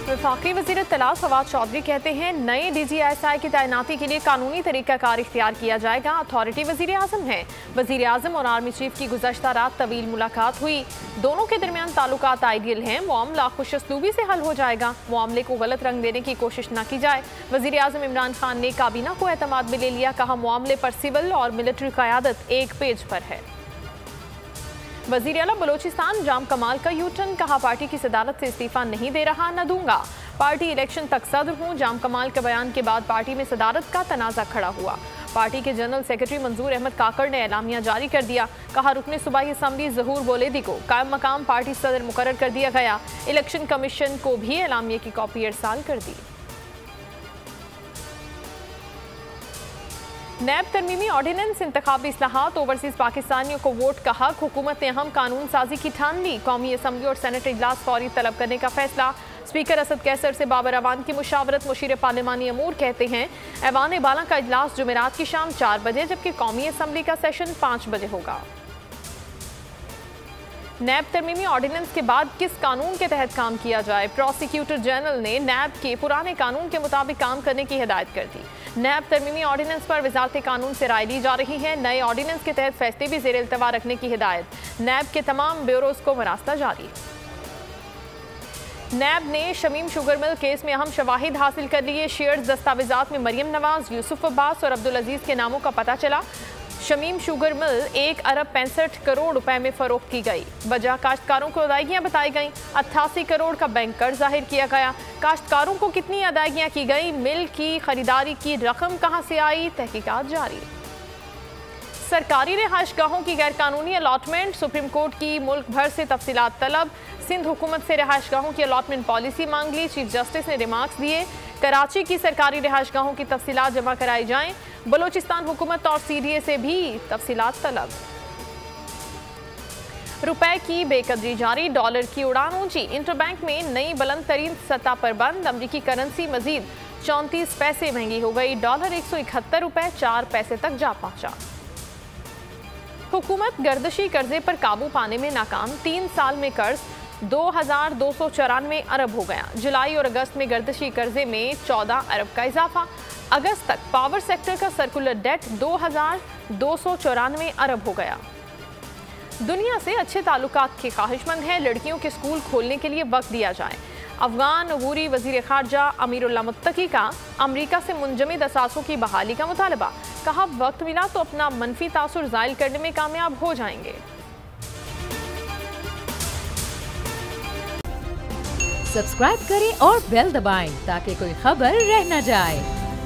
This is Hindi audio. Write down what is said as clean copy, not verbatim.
वफाकी वज़ीर इत्तलात फवाद चौधरी कहते हैं नए DGSI की तैनाती के लिए कानूनी तरीक़ाकार इख्तियार किया जाएगा। अथॉरिटी वज़ीर आज़म है। वज़ीर आज़म और आर्मी चीफ की गुज़श्ता रात तवील मुलाकात हुई। दोनों के दरमियान ताल्लुकात आइडियल हैं। मामला खुशअस्लूबी से हल हो जाएगा। मामले को गलत रंग देने की कोशिश न की जाए। वज़ीर आज़म इमरान खान ने काबीना को एतमाद में ले लिया। कहा मामले पर सिविल और मिलिट्री क़यादत एक पेज पर है। वज़ीर आला बलोचिस्तान जाम कमाल का यूटर्न। कहा पार्टी की सदारत से इस्तीफा नहीं दे रहा, न दूंगा। पार्टी इलेक्शन तक सदर हूँ। जाम कमाल के बयान के बाद पार्टी में सदारत का तनाज़ा खड़ा हुआ। पार्टी के जनरल सेक्रेटरी मंजूर अहमद काकड़ ने एलामिया जारी कर दिया। कहा रुकने सूबाई असम्बली ज़हूर बोलेदी को कायम मकाम पार्टी सदर मुकर्रर कर दिया गया। इलेक्शन कमीशन को भी एलामिया की कॉपी इरसाल कर दी। नैब तरमीमी ऑर्डिनेंस इंतखाबी इस्लाहात ओवरसीज पाकिस्तानियों को वोट का हक। हुकूमत ने अहम कानून साजी की ठान ली। कौमी असम्बली और सेनेट इजलास फौरी तलब करने का फैसला। स्पीकर असद कैसर से बाबर अवान की मुशावरत। मुशीर पार्लिमानी अमूर कहते हैं ऐवान बाला का इजलास जुमेरात की शाम 4 बजे जबकि कौमी असम्बली का सेशन 5 बजे होगा। नैब तरमीमी ऑर्डिनेंस के बाद किस कानून के तहत काम किया जाए? प्रोसिक्यूटर जनरल ने नैब के पुराने कानून के मुताबिक काम करने की हिदायत कर दी। नैब तरमीमी ऑर्डिनेंस पर वजारत कानून से राय ली जा रही है। नए ऑर्डिनेंस के तहत फैसले भी ज़ेर इल्तवा रखने की हिदायत। नैब के तमाम ब्यूरोज को मरास्ता जारी। नैब ने शमीम शुगर मिल केस में अहम शवाहिद हासिल कर लिए। शेयर्स दस्तावेजात में मरियम नवाज, यूसुफ अब्बास और अब्दुल अजीज के नामों का पता चला। शमीम शुगर मिल 1 अरब 65 करोड़ रुपए में फरोख्त की गई। वजह काश्तकारों को अदायगियां बताई गईं। 88 करोड़ का बैंक कर्ज जाहिर किया गया। काश्तकारों को कितनी अदायगियां की गई? मिल की खरीदारी की रकम कहां से आई? तहकीकात जारी। सरकारी रिहाइशगाहों की गैरकानूनी अलॉटमेंट। सुप्रीम कोर्ट की मुल्क भर से तफसीलात तलब। सिंध हुकूमत से रिहाइशगाहों की अलॉटमेंट पॉलिसी मांग ली। चीफ जस्टिस ने रिमार्क्स दिए। कराची की सरकारी रिहाइशगाहों की तफसीलात जमा कराई जाएं। बलोचिस्तान हुकूमत और CDA से भी तफसीलात तलब। रुपए की बेकदरी जारी। डॉलर की उड़ान ऊंची। इंटरबैंक में नई बुलंद तरीन सतह पर बंद। अमरीकी करेंसी मजीद 34 पैसे महंगी हो गई। डॉलर 171 रुपए 4 पैसे तक जा पहुंचा। हुकूमत गर्दशी कर्जे पर काबू पाने में नाकाम। 3 साल में कर्ज 2294 अरब हो गया। जुलाई और अगस्त में गर्दशी कर्जे में 14 अरब का इजाफा। अगस्त तक पावर सेक्टर का सर्कुलर डेट 2294 अरब हो गया। दुनिया से अच्छे ताल्लुकात के ख्वाहिशमंद हैं। लड़कियों के स्कूल खोलने के लिए वक्त दिया जाए। अफगान अबूरी वजीर खारजा अमीरुल्लाह मुत्तकी का अमरीका से मुंजमद असासों की बहाली का मुतालबा। कहा वक्त मिला तो अपना मनफी तासुर ज़ायल करने में कामयाब हो जाएंगे। सब्सक्राइब करें और बेल दबाएं ताकि कोई खबर रह न जाए।